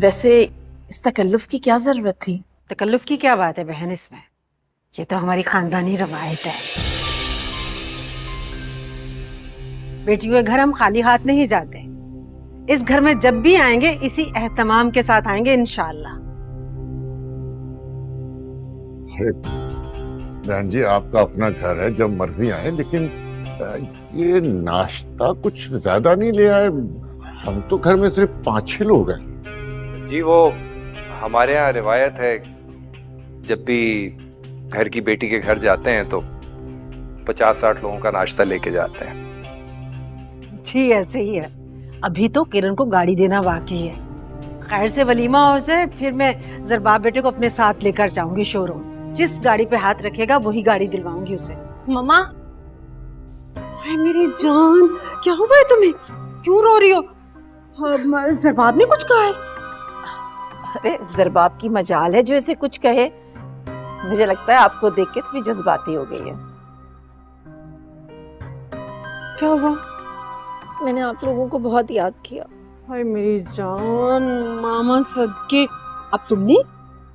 वैसे इस तकल्लुफ की क्या जरूरत थी? तकल्लुफ की क्या बात है बहन इसमें? ये तो हमारी खानदानी रवायत है। बेटियों के घर हम खाली हाथ नहीं जाते। इस घर में जब भी आएंगे इसी एहतमाम के साथ आएंगे इंशाअल्लाह। बहन जी, आपका अपना घर है, जब मर्जी आए, लेकिन ये नाश्ता कुछ ज्यादा नहीं ले आए। हम तो घर में सिर्फ 5-6 लोग हैं। जी वो हमारे यहाँ रिवायत है, जब भी घर की बेटी के घर जाते हैं तो 50-60 लोगों का नाश्ता लेके जाते हैं। जी ऐसे ही है। अभी तो किरण को गाड़ी देना बाकी है। खैर से वलीमा हो जाए फिर मैं जरबाब बेटे को अपने साथ लेकर जाऊंगी शोरूम। जिस गाड़ी पे हाथ रखेगा वही गाड़ी दिलवाऊंगी उसे। मम्मा, हाय मेरी जान, क्या हुआ है तुम्हें? क्यों रो रही हो? जरबाब ने कुछ कहा है? अरे जरबाब की मजाल है जो ऐसे कुछ कहे। मुझे लगता है आपको देख के थोड़ी जज्बाती हो गई है। क्या हुआ? मैंने आप लोगों को बहुत याद किया। हाय मेरी जान, मामा सदके। अब तुमने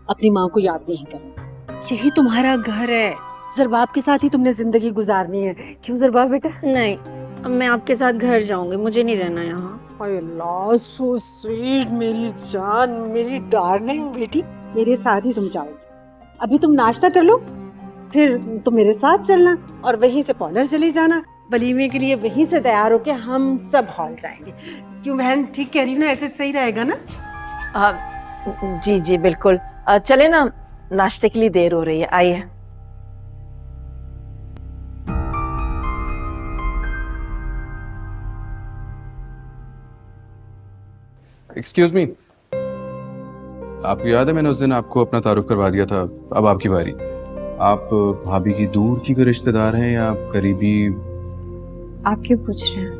अपनी माँ को याद नहीं करना। यही तुम्हारा घर है। जरबाब के साथ ही तुमने जिंदगी गुजारनी है। क्यों जरबाब बेटा? नहीं, अब मैं आपके साथ घर जाऊंगी, मुझे नहीं रहना यहाँ। हाय अल्लाह, सो स्वीट मेरी जान, मेरी डार्लिंग बेटी। मेरे साथ ही तुम जाओगी। अभी तुम नाश्ता कर लो, फिर तुम मेरे साथ चलना और वहीं से पार्लर चली जाना। वलीमे के लिए वहीं से तैयार होके हम सब हॉल जाएंगे। क्यों बहन, ठीक कह रही ना? ऐसे सही रहेगा ना? जी जी बिल्कुल। चले ना, नाश्ते के लिए देर हो रही है, आइए। एक्सक्यूज मी, आपको याद है मैंने उस दिन आपको अपना तारुफ करवा दिया था? अब आपकी बारी। आप भाभी की दूर की कोई रिश्तेदार हैं या आप करीबी? आप क्यों पूछ रहे हैं?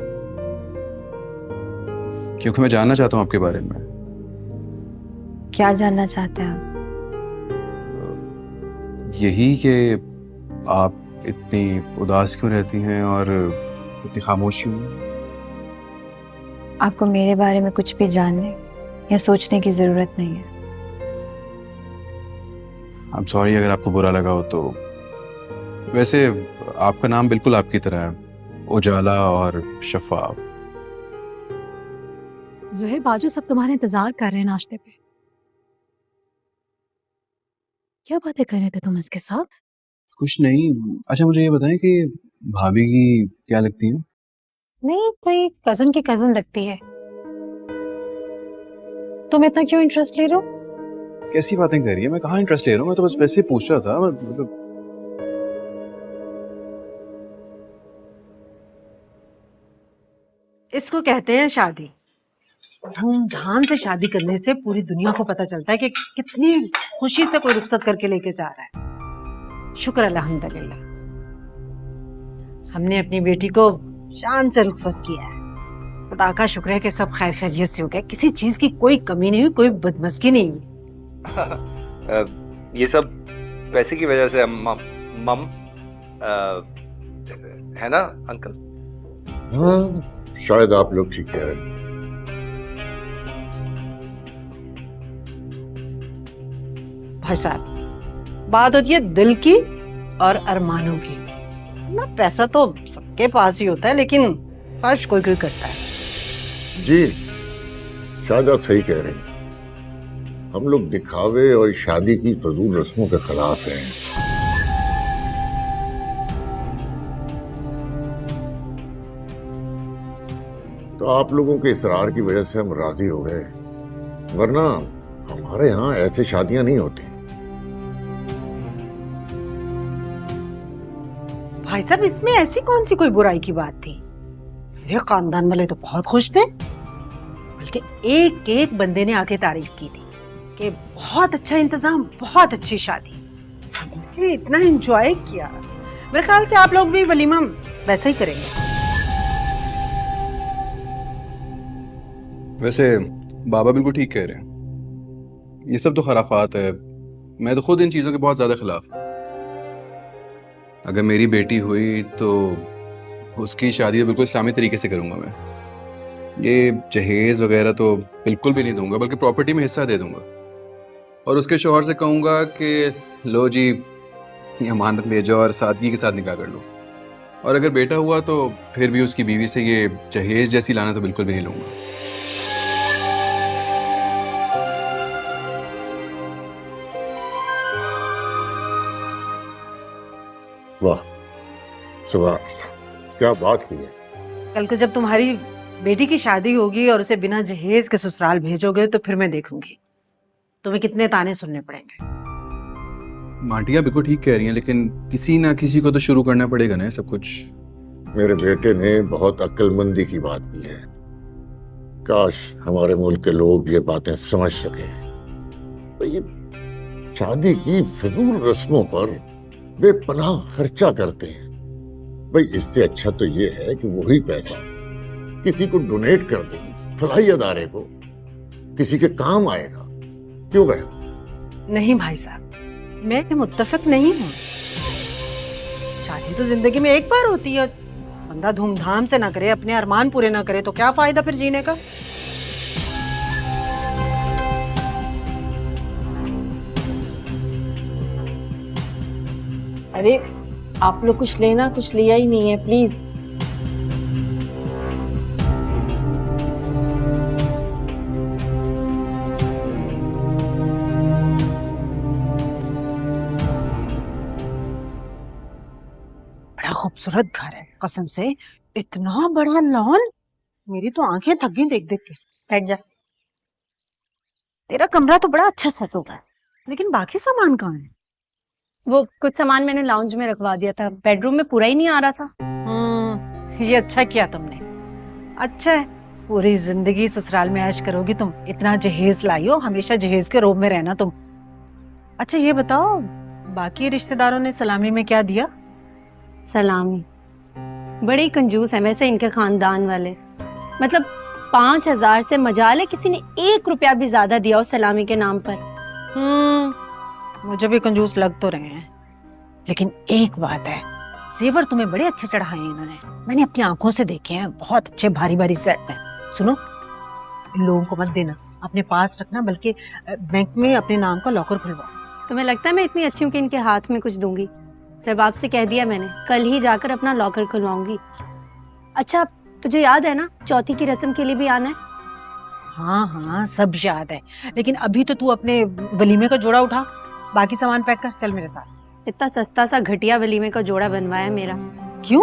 क्योंकि मैं जानना चाहता हूँ आपके बारे में। क्या जानना चाहते हैं आप? यही कि आप इतनी उदास क्यों रहती हैं और इतनी खामोश क्यों? आपको मेरे बारे में कुछ भी जानने या सोचने की जरूरत नहीं है। आई एम सॉरी अगर आपको बुरा लगा हो तो। वैसे आपका नाम बिल्कुल आपकी तरह है, उजाला और शफाफ। ज़ुहैब, बाजू सब तुम्हारे इंतजार कर रहे हैं नाश्ते पे। क्या बातें कर रहे थे तुम इसके साथ? कुछ नहीं। अच्छा मुझे ये बताएं कि भाभी की क्या लगती है? नहीं, कोई कजन की कजन लगती है। तुम इतना क्यों इंटरेस्ट ले रहे हो? कैसी बातें कर रही है? मैं कहाँ इंटरेस्ट ले रहा हूँ, मैं तो बस वैसे ही पूछ रहा था। मतलब इसको कहते हैं शादी। धूमधाम से शादी करने से पूरी दुनिया को पता चलता है कि कितनी खुशी से कोई रुखसत करके लेके जा रहा है। शुक्र अल्हम्दुलिल्लाह, हमने अपनी बेटी को शान से रुखसत किया है। खुदा का शुक्र है कि सब खैर खैरियत से हो गया, किसी चीज की कोई कमी नहीं हुई, कोई बदमस्की नहीं हुई। ये सब पैसे की वजह से मम है ना अंकल? हाँ, शायद आप लोग ठीक कह रहे हैं। भाई साहब, बात होती है दिल की और अरमानों की ना। पैसा तो सबके पास ही होता है, लेकिन खर्च कोई कोई करता है। जी, शायद आप सही कह रहे हैं। हम लोग दिखावे और शादी की फजूल रस्मों के खिलाफ हैं। तो आप लोगों के इसरार की वजह से हम राजी हो गए, वरना हमारे यहाँ ऐसे शादियां नहीं होती। भाई साहब, इसमें ऐसी कौन सी कोई बुराई की बात थी? मेरे खानदान वाले तो बहुत खुश थे, बल्कि एक एक बंदे ने आके तारीफ की थी कि बहुत अच्छा इंतजाम, बहुत अच्छी शादी। सबने इतना एंजॉय किया। मेरे ख्याल से आप लोग भी वलीमा वैसा ही करेंगे। वैसे बाबा बिल्कुल ठीक कह रहे हैं, ये सब तो खराफात है। मैं तो खुद इन चीज़ों के बहुत ज़्यादा खिलाफ। अगर मेरी बेटी हुई तो उसकी शादी बिल्कुल इस्लामी तरीके से करूँगा मैं। ये जहेज वगैरह तो बिल्कुल भी नहीं दूंगा, बल्कि प्रॉपर्टी में हिस्सा दे दूंगा। और उसके शौहर से कहूँगा कि लो जी, ये अमानत ले जाओ और सादगी के साथ निकाह कर लो। और अगर बेटा हुआ तो फिर भी उसकी बीवी से ये जहेज जैसी लाना तो बिल्कुल भी नहीं लूँगा। वाह, सुबह क्या बात की है। कल को जब तुम्हारी बेटी की शादी होगी और उसे बिना जहेज के ससुराल भेजोगे तो फिर मैं देखूंगी तुम्हें कितने ताने सुनने पड़ेंगे। माटिया बिल्कुल ठीक कह रही हैं, लेकिन किसी ना किसी को तो शुरू करना पड़ेगा ना सब कुछ। मेरे बेटे ने बहुत अक्लमंदी की बात की है। काश हमारे मुल्क के लोग ये बातें समझ सके। भाई ये शादी की फिजूल रस्मों पर बेपनाह खर्चा करते हैं। भाई इससे अच्छा तो ये है कि वही पैसा किसी को डोनेट कर दें, फलाही अदारे को, किसी के काम आएगा। क्यों बहन? नहीं भाई साहब, मैं मुत्तफिक नहीं हूँ। शादी तो जिंदगी में एक बार होती है। बंदा धूमधाम से ना करे, अपने अरमान पूरे ना करे तो क्या फायदा फिर जीने का। अरे आप लोग कुछ लेना, कुछ लिया ही नहीं है, प्लीज। बड़ा खूबसूरत घर है कसम से। इतना बड़ा लॉन, मेरी तो आंखें थक गई देख देख के। बैठ जा। तेरा कमरा तो बड़ा अच्छा सेट होगा है, लेकिन बाकी सामान कहाँ है? वो कुछ सामान मैंने लाउंज में रखवा दिया था, बेडरूम में पूरा ही नहीं आ रहा था। ये अच्छा किया तुमने। अच्छा है, पूरी जिंदगी ससुराल में ऐश करोगी तुम। इतना जहेज लाई हो, हमेशा जहेज के रोब में रहना तुम। अच्छा ये बताओ, बाकी रिश्तेदारों ने सलामी में क्या दिया? सलामी बड़ी कंजूस है वैसे इनके खानदान वाले। मतलब 5,000 से मजाल है किसी ने 1 रुपया भी ज्यादा दिया हो सलामी के नाम पर। मुझे भी कंजूस लग तो रहे हैं, लेकिन एक बात है, जेवर तुम्हें बड़े अच्छे चढ़ाए हैं इन्होंने। मैंने अपनी आंखों से देखे हैं, बहुत अच्छे भारी भारी सेट हैं। सुनो, इन लोगों को मत देना, अपने पास रखना, बल्कि बैंक में अपने नाम का लॉकर खुलवाओ। तुम्हें लगता है मैं इतनी अच्छी हूँ कि इनके हाथ में कुछ दूंगी? सरबाब से कह दिया मैंने, कल ही जाकर अपना लॉकर खुलवाऊंगी। अच्छा तुझे याद है ना, चौथी की रस्म के लिए भी आना है? हाँ हाँ सब याद है, लेकिन अभी तो तू अपने वलीमे का जोड़ा उठा, बाकी सामान पैक कर, चल मेरे साथ। इतना सस्ता सा घटिया वलीमे का जोड़ा बनवाया मेरा। क्यों?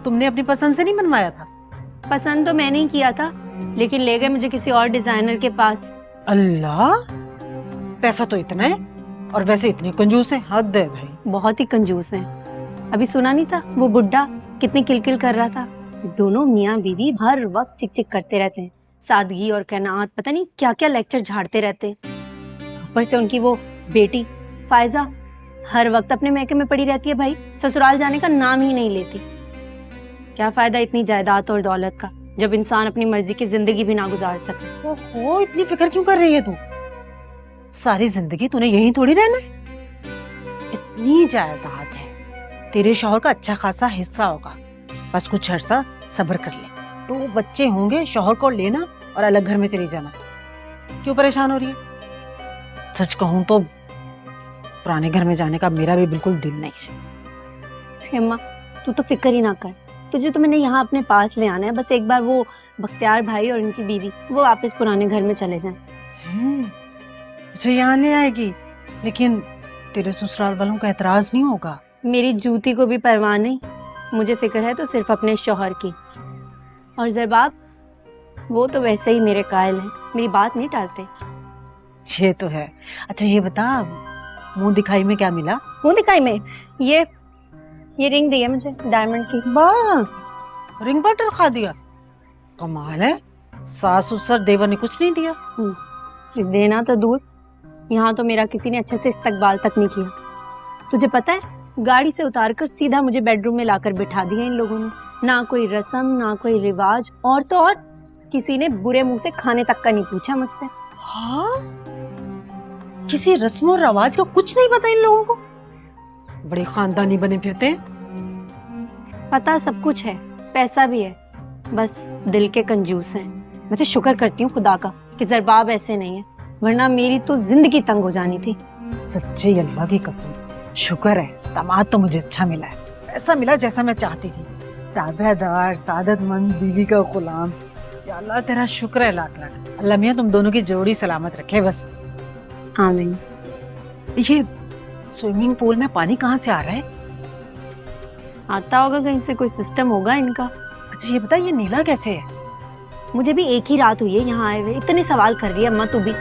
तुमने अपनी पसंद से नहीं बनवाया था? पसंद तो मैंने ही किया था, लेकिन ले गए मुझे किसी और डिजाइनर के पास। अल्लाह, पैसा तो इतना है और वैसे इतने कंजूस हैं, हद है भाई। बहुत ही कंजूस हैं। अभी सुना नहीं था वो बुड्ढा कितनी किलकिल कर रहा था? दोनों मियाँ बीवी हर वक्त चिक चिक करते रहते हैं, सादगी और कनात, पता नहीं क्या क्या लेक्चर झाड़ते रहते हैं। ऊपर से उनकी वो बेटी फायजा हर वक्त अपने मैके में पड़ी रहती है भाई, ससुराल जाने का नाम ही नहीं लेती। क्या फायदा इतनी जायदाद और दौलत का जब इंसान अपनी मर्जी की जिंदगी भी ना गुजार सके। ओहो, इतनी फिक्र क्यों कर रही है तू? सारी जिंदगी तूने यहीं थोड़ी रहना है। इतनी जायदाद है, तेरे शौहर का अच्छा खासा हिस्सा होगा, बस कुछ अरसा सब्र कर ले। 2 बच्चे होंगे, शौहर को लेना और अलग घर में चली जाना। क्यों परेशान हो रही है? सच कहूं तो पुराने घर में जाने का मेरा भी बिल्कुल दिल नहीं है। हेमा तू तो फिक्र ही ना कर, तुझे तो मैंने यहाँ अपने पास ले आना है। बस एक बार वो बख्तियार भाई और उनकी बीवी वो वापस पुराने घर में चले जाएं। मुझे यहाँ ले आएगी, लेकिन तेरे ससुराल वालों का एतराज नहीं होगा? मेरी जूती को भी परवाह नहीं, मुझे फिक्र है तो सिर्फ अपने शौहर की। और जरबाब वो तो वैसे ही मेरे कायल हैं, मेरी बात नहीं टालते। ये तो है। अच्छा ये बता, मुंह दिखाई में क्या मिला? मुंह दिखाई में ये रिंग दी है मुझे डायमंड की। बस रिंग पर रखा दिया? कमाल है, सास ससुर देवर ने कुछ नहीं दिया? देना तो दूर, यहाँ तो मेरा किसी ने अच्छे से इस्तकबाल तक नहीं किया। तुझे पता है, गाड़ी से उतारकर सीधा मुझे बेडरूम में लाकर बिठा दिया इन लोगों ने। ना कोई रस्म, ना कोई रिवाज, और तो और किसी ने बुरे मुंह से खाने तक का नहीं पूछा मुझसे। हाँ, किसी रस्म और रवाज का कुछ नहीं पता इन लोगों को? बड़े खानदानी बने फिरते हैं। पता सब कुछ है, पैसा भी है, बस दिल के कंजूस हैं। मैं तो शुक्र करती हूँ खुदा का कि ज़रबाब ऐसे नहीं है, वरना मेरी तो जिंदगी तंग हो जानी थी। सच्ची अल्लाह की कसम, शुक्र है दामाद तो मुझे अच्छा मिला है, ऐसा मिला जैसा मैं चाहती थी। ताबेदार, सादतमंद, बीवी का गुलाम। या अल्लाह तेरा शुक्र है लाख लाख। अल्लाह मियां तुम दोनों की जोड़ी सलामत रखे बस। आमीन। ये स्विमिंग पूल में पानी कहाँ से आ रहा है? आता होगा कहीं से, कोई सिस्टम होगा इनका। अच्छा ये बता, ये नीला कैसे है? मुझे भी एक ही रात हुई है यहाँ आए हुए, इतने सवाल कर रही है अम्मा तू भी।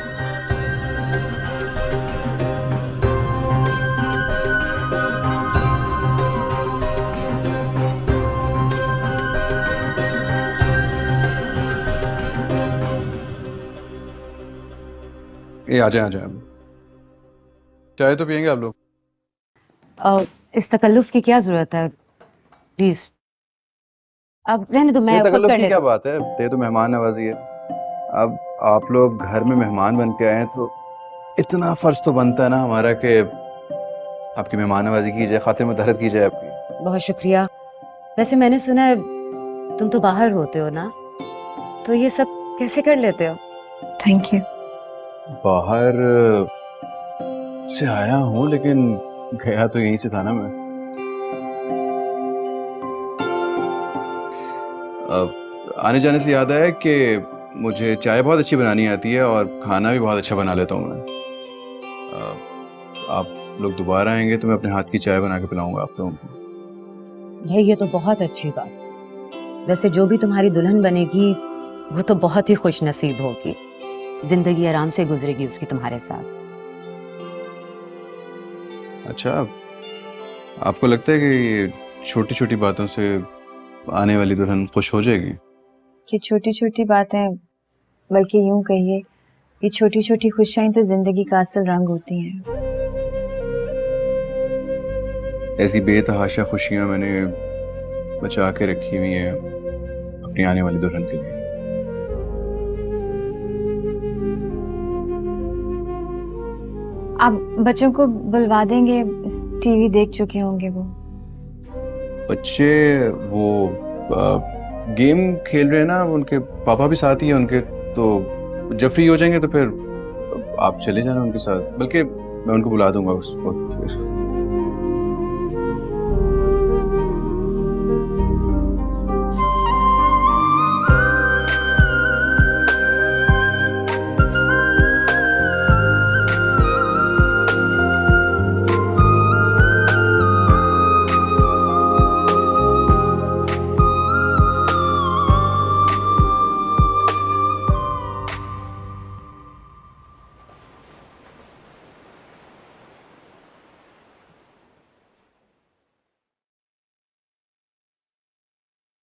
ये आ जाए चाय तो पियेंगे आप लोग? इस तकल्लुफ की क्या जरूरत है, प्लीज अब रहने दो, मैं इसमें खुद तकल्लुफ कर की लेती क्या हूँ। बात है, ये तो मेहमान नवाजी है। अब आप लोग घर में मेहमान बन के आए हैं तो इतना फर्ज तो बनता है ना हमारा कि आपकी मेहमान नवाजी की जाए, खातिर मदद की जाए आपकी। बहुत शुक्रिया। वैसे मैंने सुना है तुम तो बाहर होते हो ना, तो ये सब कैसे कर लेते हो? Thank you. बाहर से आया हूँ लेकिन गया तो यहीं से था ना मैं। आने जाने से याद आया कि मुझे चाय बहुत अच्छी बनानी आती है और खाना भी बहुत अच्छा बना लेता हूँ मैं। आप लोग दोबारा आएंगे तो मैं अपने हाथ की चाय बना के पिलाऊंगा आप लोगों को। भाई ये तो बहुत अच्छी बात है। वैसे जो भी तुम्हारी दुल्हन बनेगी वो तो बहुत ही खुश नसीब होगी, जिंदगी आराम से गुजरेगी उसकी तुम्हारे साथ। अच्छा, आपको लगता है कि ये छोटी छोटी बातों से आने वाली दुल्हन खुश हो जाएगी? ये छोटी छोटी बातें, बल्कि यूं कहिए ये छोटी छोटी खुशियां तो जिंदगी का असल रंग होती हैं। ऐसी बेतहाशा खुशियां मैंने बचा के रखी हुई हैं अपनी आने वाली दुल्हन के लिए। आप बच्चों को बुलवा देंगे, टीवी देख चुके होंगे वो। बच्चे वो गेम खेल रहे हैं ना, उनके पापा भी साथ ही हैं उनके, तो जब फ्री हो जाएंगे तो फिर आप चले जाना उनके साथ, बल्कि मैं उनको बुला दूंगा उस वक्त फिर।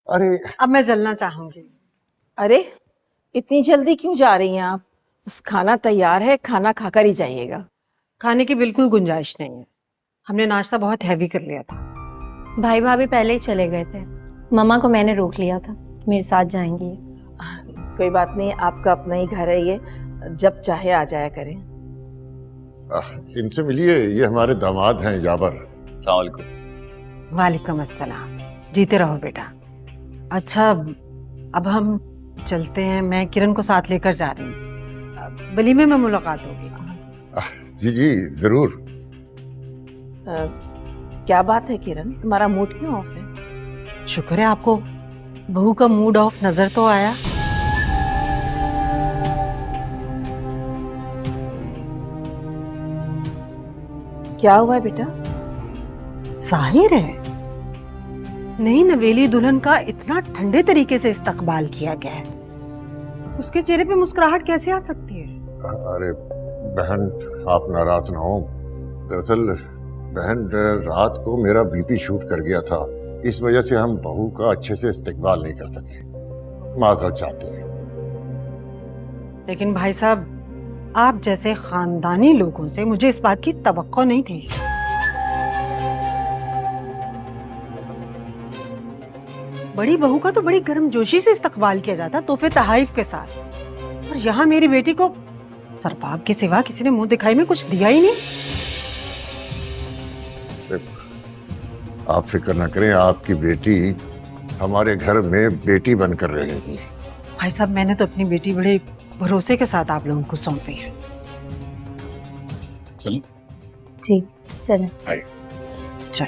अरे अब मैं चलना चाहूंगी। अरे इतनी जल्दी क्यों जा रही हैं आप? बस खाना तैयार है, खाना खाकर ही जाइएगा। खाने की बिल्कुल गुंजाइश नहीं है, हमने नाश्ता बहुत हैवी कर लिया था। भाई भाभी पहले ही चले गए थे, मम्मा को मैंने रोक लिया था, मेरे साथ जाएंगी। कोई बात नहीं, आपका अपना ही घर है ये, जब चाहे आ जाया करें। इनसे मिलिए, ये हमारे दामाद हैं यावर। वालेकुम अस्सलाम। जीते रहो बेटा। अच्छा अब हम चलते हैं, मैं किरण को साथ लेकर जा रही हूँ, वलीमे में मुलाकात होगी। जी जी जरूर। क्या बात है किरण, तुम्हारा मूड क्यों ऑफ है? शुक्र है आपको बहू का मूड ऑफ नजर तो आया। क्या हुआ है बेटा? जाहिर है नई नवेली दुल्हन का इतना ठंडे तरीके से इस्तकबाल किया गया है, उसके चेहरे पे मुस्कुराहट कैसे आ सकती है? अरे बहन आप नाराज ना हो, दरअसल बहन रात को मेरा बीपी शूट कर गया था, इस वजह से हम बहू का अच्छे से इस्तकबाल नहीं कर सके, माजरत चाहते हैं। लेकिन भाई साहब आप जैसे खानदानी लोगों से मुझे इस बात की तवक्को नहीं थी। बड़ी बहू का तो बड़ी गर्मजोशी से इस्तकबाल किया जाता, तोहफे तहाइफ के साथ, और यहाँ मेरी बेटी को सरबाब के सिवा किसी ने मुंह दिखाई में कुछ दिया ही नहीं। आप फिक्र न करें, आपकी बेटी हमारे घर में बेटी बनकर रहेगी। भाई साहब, मैंने तो अपनी बेटी बड़े भरोसे के साथ आप लोगों को सौंपी है। चलो जी चलें। चल।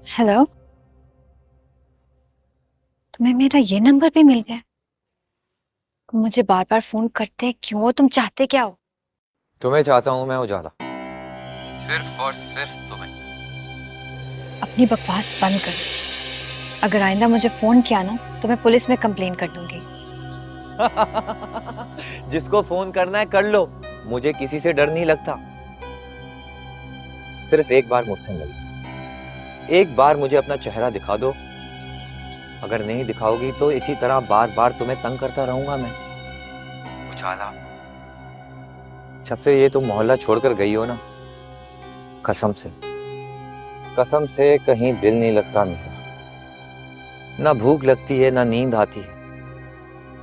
हेलो, तुम्हें मेरा ये नंबर भी मिल गया? तुम मुझे बार बार फोन करते क्यों हो? तुम चाहते क्या हो? तुम्हें चाहता हूं मैं उजाला, सिर्फ और सिर्फ तुम्हें। अपनी बकवास बंद कर। अगर आइंदा मुझे फोन किया ना तो मैं पुलिस में कंप्लेन कर दूंगी। जिसको फोन करना है कर लो, मुझे किसी से डर नहीं लगता। सिर्फ एक बार मुझसे मिलो, एक बार मुझे अपना चेहरा दिखा दो। अगर नहीं दिखाओगी तो इसी तरह बार बार तुम्हें तंग करता रहूंगा मैं। उजाला, जब से ये तुम मोहल्ला छोड़कर गई हो ना, कसम से कहीं दिल नहीं लगता मेरा। ना भूख लगती है ना नींद आती है।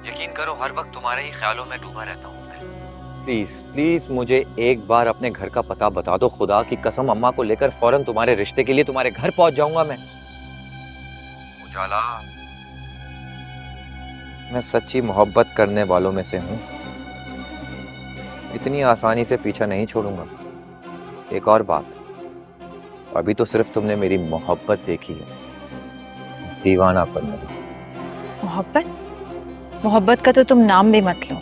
यकीन करो हर वक्त तुम्हारे ही ख्यालों में डूबा रहता हूँ मैं। प्लीज प्लीज मुझे एक बार अपने घर का पता बता दो। खुदा की कसम, अम्मा को लेकर फौरन तुम्हारे रिश्ते के लिए तुम्हारे घर पहुंच जाऊंगा मैं। उजाला, मैं सच्ची मोहब्बत करने वालों में से हूं। इतनी आसानी से पीछा नहीं छोड़ूंगा। एक और बात, अभी तो सिर्फ तुमने मेरी मोहब्बत देखी है, दीवानापन नहीं। मोहब्बत? मोहब्बत का तो तुम नाम भी मत लो।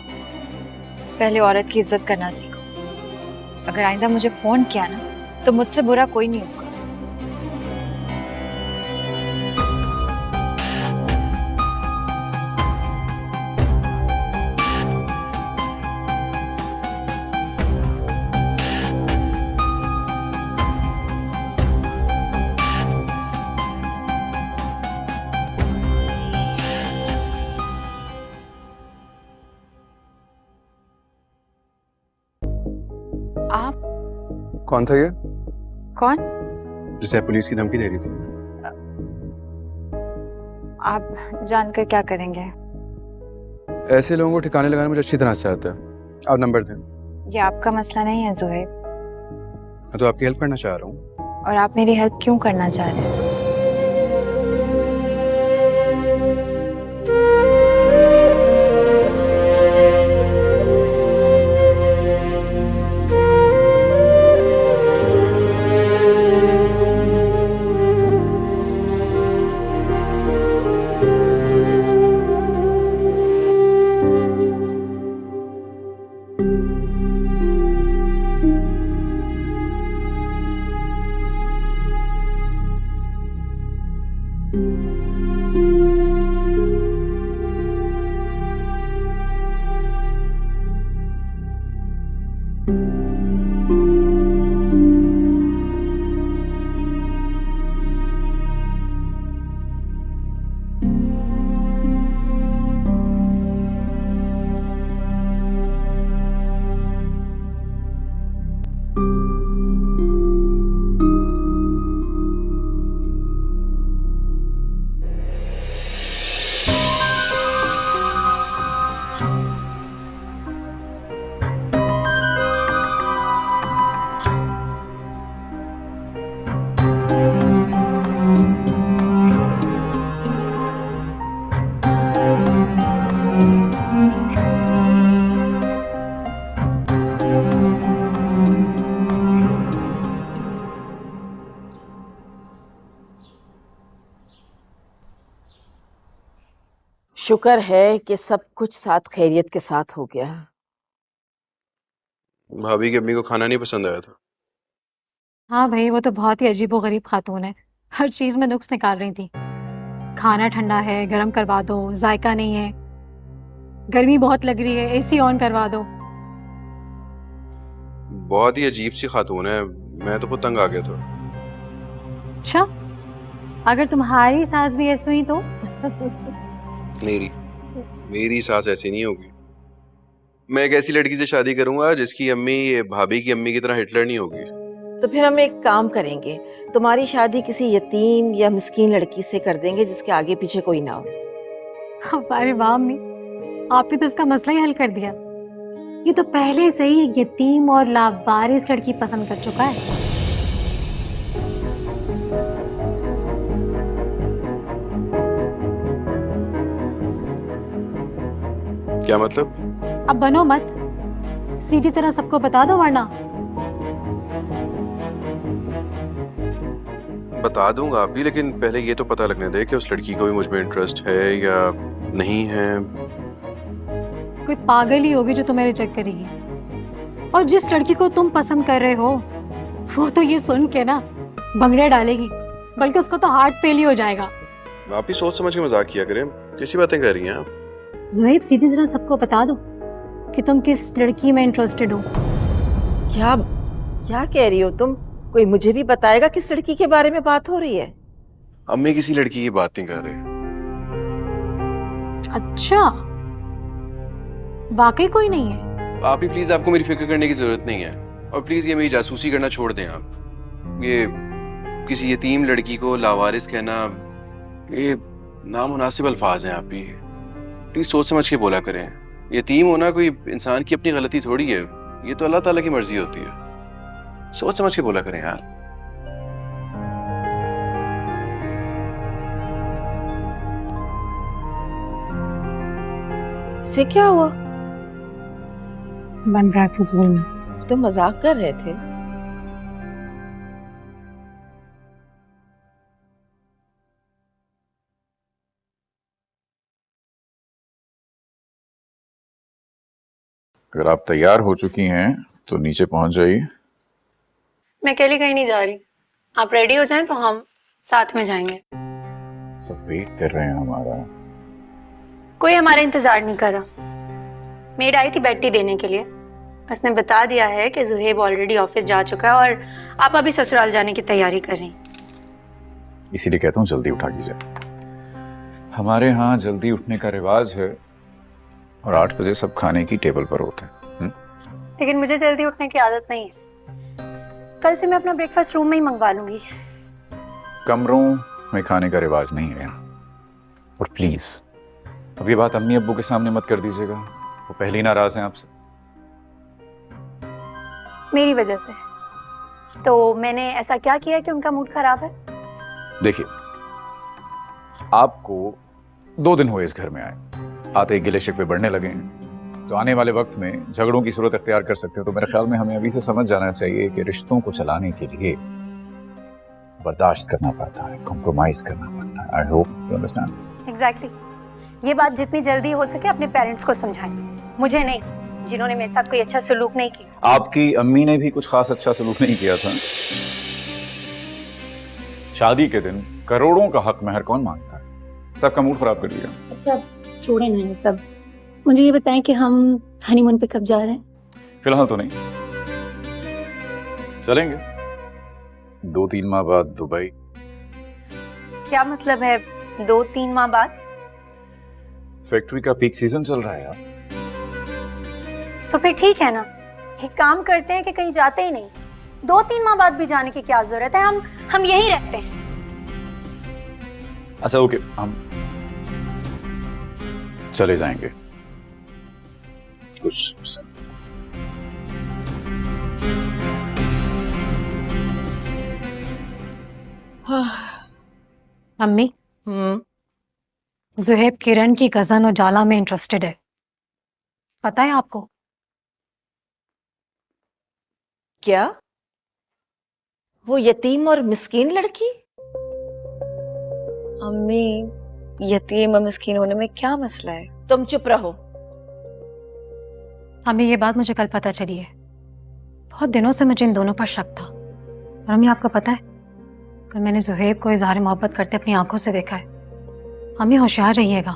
पहले औरत की इज्जत करना सीखो। अगर आइंदा मुझे फोन किया ना तो मुझसे बुरा कोई नहीं होगा। कौन था ये कौन? जिसे पुलिस की धमकी दे रही थी? आप जानकर क्या करेंगे? ऐसे लोगों को ठिकाने लगाना मुझे अच्छी तरह से आता है। आप नंबर दें। ये आपका मसला नहीं है ज़ुहैब, मैं तो आपकी हेल्प करना चाह रहा हूँ। और आप मेरी हेल्प क्यों करना चाह रहे हैं? शुक्र है कि सब कुछ साथ खैरियत के साथ हो गया। भाभी की अम्मी को खाना नहीं पसंद आया था। हाँ भाई, वो तो बहुत ही अजीबोगरीब खातून है। हर चीज में नुक्स निकाल रही थी। खाना ठंडा है, गरम करवा दो, जायका नहीं है, गर्मी बहुत लग रही है, एसी ऑन करवा दो। बहुत ही अजीब सी खातून है, मैं तो खुद तंग आ गया था। अच्छा, अगर तुम्हारी सास भी ऐसी हुई तो? मेरी सास ऐसी नहीं होगी। मैं एक ऐसी लड़की से शादी करूंगा जिसकी अम्मी भाभी की अम्मी की तरह हिटलर नहीं होगी। तो फिर हम एक काम करेंगे, तुम्हारी शादी किसी यतीम या मिस्कीन लड़की से कर देंगे जिसके आगे पीछे कोई ना हो। अरे वाह अम्मी, आपने तो इसका मसला ही हल कर दिया। ये तो पहले से ही एक यतीम और लावारिस लड़की पसंद कर चुका है। क्या मतलब? अब बनो मत, सीधी तरह सबको बता दो, वरना बता दूंगा अभी, लेकिन पहले ये तो पता लगने दे कि उस लड़की को भी मुझ में इंटरेस्ट है या नहीं है। कोई पागल ही होगी जो तुम्हें रिजेक्ट करेगी। और जिस लड़की को तुम पसंद कर रहे हो वो तो ये सुन के ना भंगड़े डालेगी, बल्कि उसको तो हार्ट फेल ही हो जाएगा। आप ही सोच समझ के मजाक किया करें, कैसी बातें कर रही हैं आप? ज़ुहैब, सीधी तरह सबको बता दो कि तुम किस लड़की में इंटरेस्टेड हो। क्या क्या कह रही हो तुम? कोई मुझे भी बताएगा किस लड़की के बारे में बात हो रही है? अम्मी किसी लड़की की बात नहीं कर रहे। अच्छा, वाकई कोई नहीं है? आप ही प्लीज, आपको मेरी फिक्र करने की जरूरत नहीं है। और प्लीज ये मेरी जासूसी करना छोड़ दें आप। ये किसी यतीम लड़की को लावारिस कहना, ये नामुनासिब अल्फाज हैं। आप ही प्लीज सोच समझ के बोला करें। यतीम होना कोई इंसान की अपनी गलती थोड़ी है, ये तो अल्लाह ताला की मर्जी होती है। सोच समझ के बोला करें यार। से क्या हुआ? बन रहा है फजूल में। तुम मजाक कर रहे थे। अगर आप तैयार हो चुकी हैं तो नीचे पहुंच जाइए। मैं अकेली कहीं नहीं जा रही, आप रेडी हो जाएं तो हम साथ में जाएंगे। सब वेट कर रहे हैं हमारा। कोई हमारा इंतजार नहीं कर रहा। मेड आई थी बैठी देने के लिए, उसने बता दिया है कि ज़ुहैब ऑलरेडी ऑफिस जा चुका है और आप अभी ससुराल जाने की तैयारी कर रही हैं। इसीलिए कहता हूँ जल्दी उठा कीजिए। हमारे यहाँ जल्दी उठने का रिवाज है और 8 बजे सब खाने की टेबल पर होते हैं। लेकिन मुझे जल्दी उठने की आदत नहीं है। कल से मैं अपना ब्रेकफास्ट रूम में ही मंगवा लूंगी। कमरों में खाने का रिवाज नहीं है यहाँ। और प्लीज अब ये बात अम्मी अब्बू के सामने मत कर दीजिएगा, वो पहले ही नाराज हैं आपसे। मेरी वजह से? तो मैंने ऐसा क्या किया कि उनका मूड खराब है? देखिए, आपको 2 दिन हुए इस घर में आए, आते ही गिले शिकवे बढ़ने लगे हैं, तो आने वाले वक्त में झगड़ों की सूरत अख्तियार कर सकते हो। तो मेरे ख्याल में हमें अभी से समझ जाना चाहिए कि रिश्तों को चलाने के लिए बर्दाश्त करना पड़ता है, कॉम्प्रोमाइज करना पड़ता है। I hope you understand. Exactly. ये बात जितनी जल्दी हो सके अपने पेरेंट्स को समझाएं, मुझे नहीं, जिन्होंने मेरे साथ कोई अच्छा सलूक नहीं किया। आपकी अम्मी ने भी कुछ खास अच्छा सलूक नहीं किया था। शादी के दिन करोड़ों का हक महर कौन मांगता है? सबका मूड खराब कर दिया। अच्छा छोड़े ना ये सब, मुझे ये बताएं कि हम हनीमून पे कब जा रहे हैं? फिलहाल तो नहीं, चलेंगे 2-3 माह बाद दुबई। क्या मतलब है 2-3 माह बाद? फैक्ट्री का पीक सीजन चल रहा है यार। तो फिर ठीक है ना, एक काम करते हैं कि कहीं जाते ही नहीं। 2-3 माह बाद भी जाने की क्या जरूरत है, हम यहीं रहते हैं। अच्छा ओके, हम चले जाएंगे कुछ। अम्मी, जुहेब किरण की कजन उजाला में इंटरेस्टेड है, पता है आपको? क्या? वो यतीम और मिस्कीन लड़की? अम्मी, यतीम और मिस्कीन होने में क्या मसला है? तुम चुप रहो। अम्मी, ये बात मुझे कल पता चली है। बहुत दिनों से मुझे इन दोनों पर शक था। और अम्मी, आपको पता है, कल मैंने जुहेब को इजहार मोहब्बत करते अपनी आंखों से देखा है। अम्मी होशियार रहिएगा,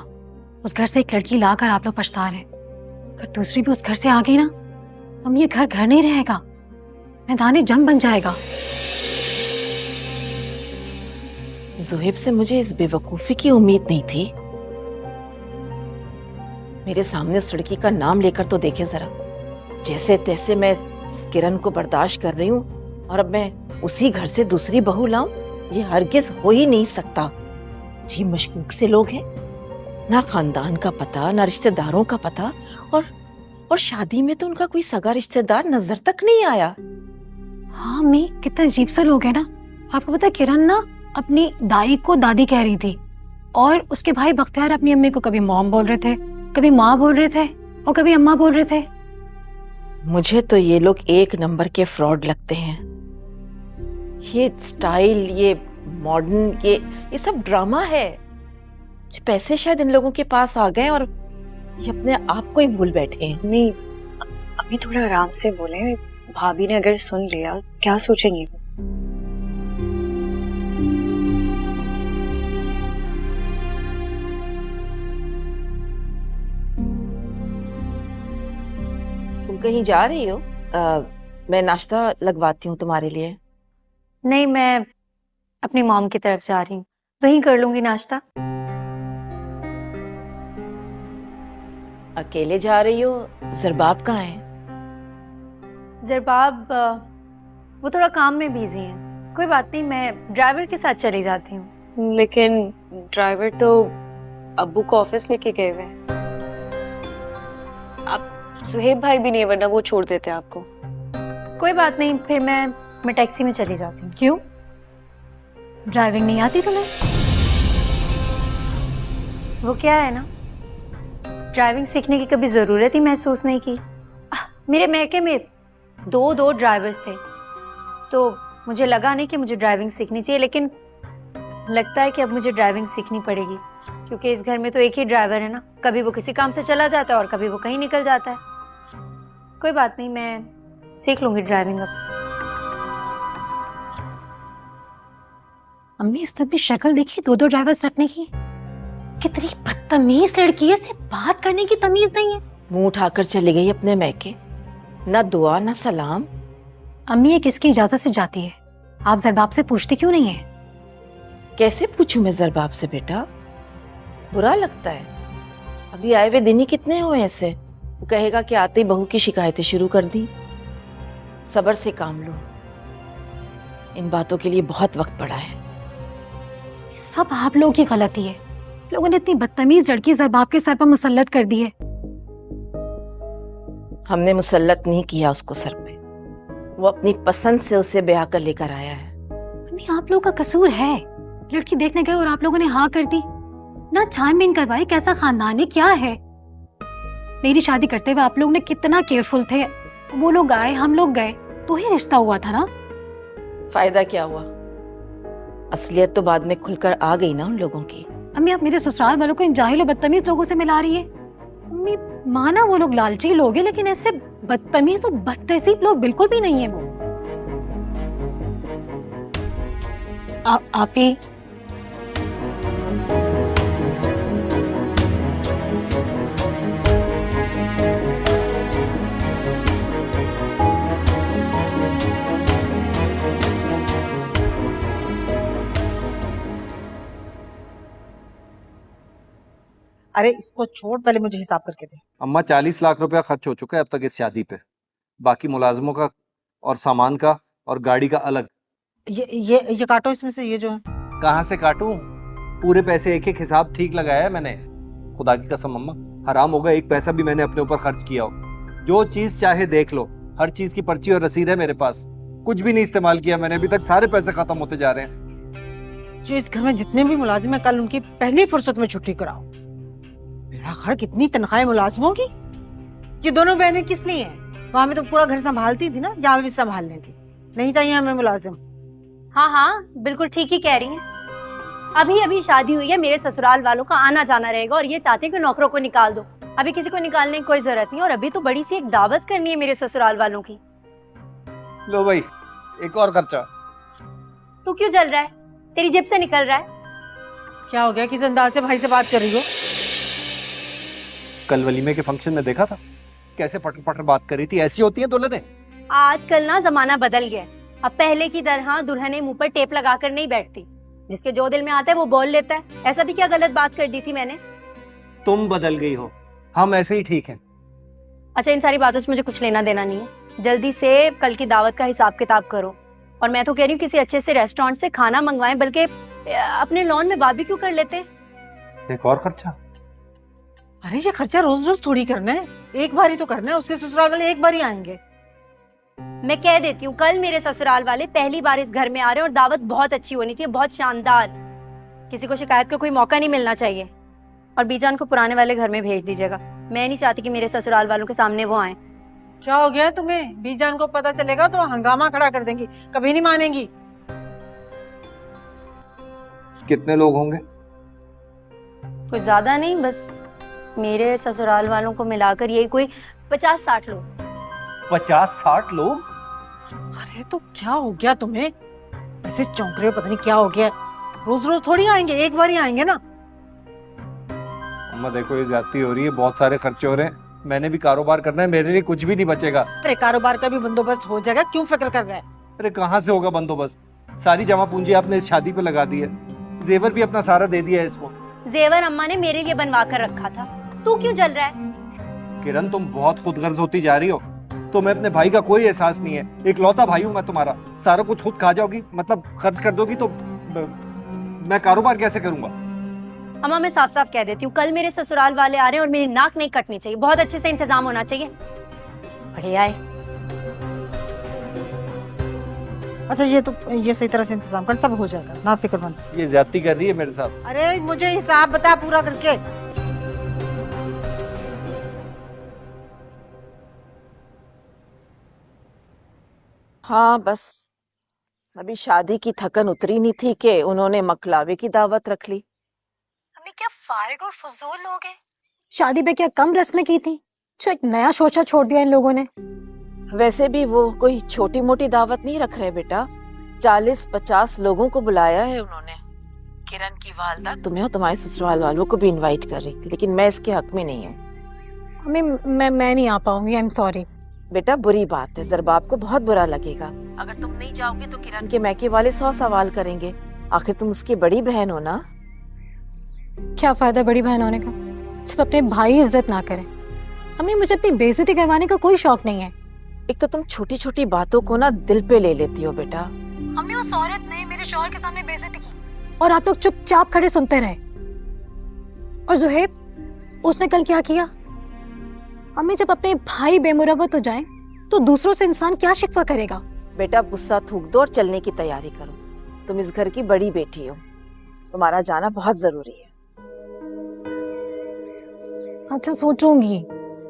उस घर से एक लड़की लाकर आप लोग पछता रहे। अगर दूसरी भी उस घर से आ गई ना, तो अम्मी ये घर घर नहीं रहेगा, मैदानी जंग बन जाएगा। जुहेब से मुझे इस बेवकूफी की उम्मीद नहीं थी। मेरे सामने उस लड़की का नाम लेकर तो देखे जरा। जैसे तैसे मैं किरण को बर्दाश्त कर रही हूँ और अब मैं उसी घर से दूसरी बहू लाऊं? ये हरगिज हो ही नहीं सकता। जी मशकूक से लोग हैं, ना खानदान का पता, ना रिश्तेदारों का पता, और शादी में तो उनका कोई सगा रिश्तेदार नजर तक नहीं आया। हाँ अम्मी, कितना अजीब सा लोग है ना। आपको पता है, किरण ना अपनी दाई को दादी कह रही थी, और उसके भाई बख्तियार अपनी अम्मी को कभी मॉम बोल रहे थे, कभी माँ बोल रहे थे, और कभी अम्मा बोल रहे थे। मुझे तो ये लोग एक नंबर के फ्रॉड लगते हैं। ये स्टाइल, ये मॉडर्न, ये सब ड्रामा है। कुछ पैसे शायद इन लोगों के पास आ गए और ये अपने आप को ही भूल बैठे हैं। अम्मी, अभी थोड़ा आराम से बोले, भाभी ने अगर सुन लिया क्या सोचेंगी वो? तुम कहीं जा रही हो? मैं नाश्ता लगवाती हूँ तुम्हारे लिए। नहीं, मैं अपनी मॉम की तरफ जा रही हूँ, वहीं कर लूंगी नाश्ता। अकेले जा रही हो? ज़रबाब कहाँ है? ज़रबाब वो थोड़ा काम में बिजी हैं। कोई बात नहीं, मैं ड्राइवर के साथ चली जाती हूँ। लेकिन ड्राइवर तो अब्बू को ऑफिस लेके गए हुए हैं। आप सुहेब भाई भी नहीं है, वरना वो छोड़ देते आपको। कोई बात नहीं, फिर मैं टैक्सी में चली जाती हूँ। क्यों? ड्राइविंग नहीं आती तुम्हें? वो क्या है ना, ड्राइविंग सीखने की कभी ज़रूरत ही महसूस नहीं की। मेरे मैके में 2 ड्राइवर्स थे, तो मुझे लगा नहीं कि मुझे ड्राइविंग सीखनी चाहिए, लेकिन लगता है कि अब मुझे ड्राइविंग सीखनी पड़ेगी, क्योंकि इस घर में तो एक ही ड्राइवर है ना। कभी वो किसी काम से चला जाता है और कभी वो कहीं निकल जाता है। कोई बात नहीं, मैं सीख लूंगी ड्राइविंग अब। अम्मी, इस तब भी शक्ल देखी 2 ड्राइवर्स रखने की। कितनी बदतमीज लड़की है, से बात करने की तमीज नहीं है। मुंह उठाकर चली गई अपने मैके, ना दुआ ना सलाम। अम्मी, ये किसकी इजाजत से जाती है? आप ज़रबाब से पूछती क्यों नहीं है? कैसे पूछूं मैं ज़रबाब से बेटा? बुरा लगता है। अभी आए हुए दिन ही कितने हुए ऐसे। वो कहेगा कि आते ही बहू की शिकायतें शुरू कर दी। सब्र से काम लो। इन बातों के लिए बहुत वक्त पड़ा है। सब आप लोगों की गलती है। लोगों ने इतनी बदतमीज लड़की जरबाब के सर पर मुसल्लत कर दी है। हमने मुसल्लत नहीं किया उसको सर पे, वो अपनी पसंद से उसे ब्याह कर लेकर आया है। अम्मी आप लोगों का कसूर है। लड़की देखने गए और आप लोगों ने हाँ कर दी, ना छानबीन करवाई कैसा खानदान है क्या है। मेरी शादी करते हुए आप लोग ने कितना केयरफुल थे। वो लोग आए हम लोग गए तो ही रिश्ता हुआ था ना। फायदा क्या हुआ? असलियत तो बाद में खुलकर आ गई ना उन लोगों की। अम्मी आप मेरे ससुराल वालों को इन जाहिल और बदतमीज लोगों से मिला रही है। अम्मी माना वो लोग लालची लोग हैं, लेकिन ऐसे बदतमीज और बदतहसीब लोग बिल्कुल भी नहीं है वो। आप ही अरे इसको छोड़, पहले मुझे हिसाब करके दे। अम्मा 40 लाख रुपया खर्च हो चुका है अब तक इस शादी पे, बाकी मुलाजमों का और सामान का और गाड़ी का अलग। ये काटो इसमें से, ये जो है। कहाँ से काटूं? पूरे पैसे एक एक हिसाब ठीक लगाया है मैंने। खुदा की कसम अम्मा, हराम होगा एक पैसा भी मैंने अपने ऊपर खर्च किया हो। जो चीज चाहे देख लो, हर चीज की पर्ची और रसीद है मेरे पास। कुछ भी नहीं इस्तेमाल किया मैंने अभी तक, सारे पैसे खत्म होते जा रहे हैं। जो इस घर में जितने भी मुलाजिम हैं, कल उनकी पहली फुर्सत में छुट्टी कराओ। मेरा घर कितनी तनख्वाह मुलाजिमों की। ये दोनों बहनें किस लिए हैं? वहां में तो पूरा घर संभालती थी ना, यहाँ भी संभालने थी। नहीं चाहिए हमें मुलाजिम। हाँ हाँ बिल्कुल ठीक ही कह रही हैं। अभी अभी शादी हुई है, मेरे ससुराल वालों का आना जाना रहेगा और ये चाहते हैं कि नौकरों को निकाल दो। अभी किसी को निकालने की कोई जरूरत नहीं, और अभी तो बड़ी सी एक दावत करनी है मेरे ससुराल वालों की। लो भाई एक और खर्चा। तू क्यों जल रहा है? तेरी जेब से निकल रहा है। क्या हो गया? किस अंदाज से भाई से बात कर रही हो? कल वलीमे के फंक्शन में देखा था कैसे पटर पटर बात कर रही थी। ऐसी होती है दुल्हनें। आजकल ना जमाना बदल गया है। अब पहले की तरह दुल्हने मुंह पर टेप लगाकर नहीं बैठती, जिसके जो दिल में आता है वो बोल लेता है। ऐसा भी क्या गलत बात कर दी थी मैंने? तुम बदल गई हो, हम ऐसे ही ठीक हैं। अच्छा इन सारी बातों से मुझे कुछ लेना देना नहीं है। जल्दी से कल की दावत का हिसाब किताब करो, और मैं तो कह रही हूँ किसी अच्छे से रेस्टोरेंट से खाना मंगवाएं, बल्कि अपने लॉन में बारबेक्यू कर लेते। एक और खर्चा? अरे ये खर्चा रोज रोज थोड़ी करना है, एक बार ही तो करना है। उसके ससुराल वाले एक बार ही आएंगे। मैं कह देती हूँ कल मेरे ससुराल वाले पहली बार इस घर में आ रहे हैं, और दावत बहुत अच्छी होनी चाहिए, बहुत शानदार। किसी को शिकायत का कोई मौका नहीं मिलना चाहिए। और बीजान को पुराने वाले घर में भेज दीजिएगा। मैं नहीं चाहती कि मेरे ससुराल वालों के सामने वो आए। क्या हो गया तुम्हें? बीजान को पता चलेगा तो हंगामा खड़ा कर देंगी, कभी नहीं मानेंगी। कितने लोग होंगे? कुछ ज्यादा नहीं, बस मेरे ससुराल वालों को मिलाकर यही कोई 50-60 लोग। 50-60 लोग? अरे तो क्या हो गया तुम्हें? ऐसे चौंक रहे हो, पता नहीं क्या हो गया। रोज रोज थोड़ी आएंगे, एक बार ही आएंगे ना। अम्मा देखो ये ज्यादती हो रही है, बहुत सारे खर्चे हो रहे हैं। मैंने भी कारोबार करना है, मेरे लिए कुछ भी नहीं बचेगा। अरे कारोबार का भी बंदोबस्त हो जाएगा, क्यों फिक्र कर रहा है? अरे कहाँ से होगा बंदोबस्त? सारी जमा पूंजी आपने इस शादी पे लगा दी है, जेवर भी अपना सारा दे दिया है इसको। जेवर अम्मा ने मेरे लिए बनवा कर रखा था। तू क्यों जल रहा है? किरण तुम बहुत खुदगर्ज होती जा रही हो। तुम्हें अपने भाई का कोई एहसास नहीं है। एक लौता भाई हूं मैं तुम्हारा, सारा कुछ खुद खा जाओगी, मतलब खर्च कर दोगी तो मैं कारोबार कैसे करूंगा? अम्मा मैं साफ साफ कह देती हूँ, कल मेरे ससुराल वाले आ रहे हैं और मेरी नाक नहीं कटनी चाहिए। बहुत अच्छे से इंतजाम होना चाहिए। बढ़िया है। अच्छा ये सही तरह से इंतजाम कर, सब हो जाएगा, ना फिक्रमंद। ये ज्यादती कर रही है मेरे साथ। अरे मुझे हिसाब बता पूरा करके। हाँ बस अभी शादी की थकन उतरी नहीं थी कि उन्होंने मकलावे की दावत रख ली। अम्मी क्या फारिग और फजूल लोग हैं। शादी पे क्या कम रस्में की थी जो एक नया शोशा छोड़ दिया इन लोगों ने। वैसे भी वो कोई छोटी मोटी दावत नहीं रख रहे बेटा, 40-50 लोगों को बुलाया है उन्होंने। किरण की वालदा तुम्हें और तुम्हारे ससुराल वालों को भी इनवाइट कर रही थी, लेकिन मैं इसके हक में नहीं हूँ। अम्मी मैं नहीं आ पाऊंगी, आई एम सॉरी। बेटा बुरी बात है, जरबाब को बहुत बुरा लगेगा। अगर तुम नहीं जाओगे तो किरण के मैके वाले 100 सवाल करेंगे। आखिर तुम उसकी बड़ी बहन हो ना। क्या फायदा बड़ी बहन होने का जब अपने भाई इज्जत ना करें। अम्मी मुझे अपनी बेइज्जती करवाने का कोई शौक नहीं है। एक तो तुम छोटी छोटी बातों को ना दिल पे ले लेती हो बेटा। अम्मी उस औरत ने मेरे शौहर के सामने बेइज्जती की और आप लोग चुपचाप खड़े सुनते रहे। और जुहेब, उसने कल क्या किया? अम्मी, जब अपने भाई बेमुरवत हो जाए तो दूसरों से इंसान क्या शिकवा करेगा? बेटा गुस्सा थूक दो और चलने की तैयारी करो। तुम इस घर की बड़ी बेटी हो, तुम्हारा जाना बहुत जरूरी है। अच्छा, सोचूंगी।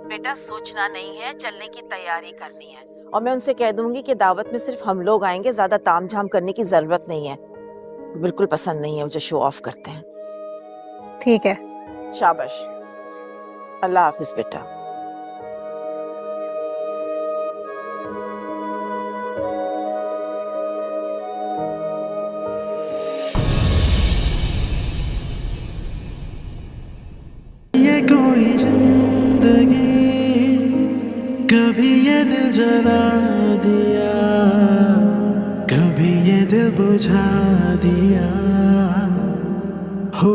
बेटा सोचना नहीं है, चलने की तैयारी करनी है। और मैं उनसे कह दूंगी कि दावत में सिर्फ हम लोग आएंगे, ज्यादा तामझाम करने की जरूरत नहीं है। बिल्कुल पसंद नहीं है वो जो शो ऑफ करते हैं। ठीक है। शाबाश, अल्लाह हाफिज बेटा। ये कोई जिंदगी कभी ये दिल जला दिया, कभी ये दिल बुझा दिया हो।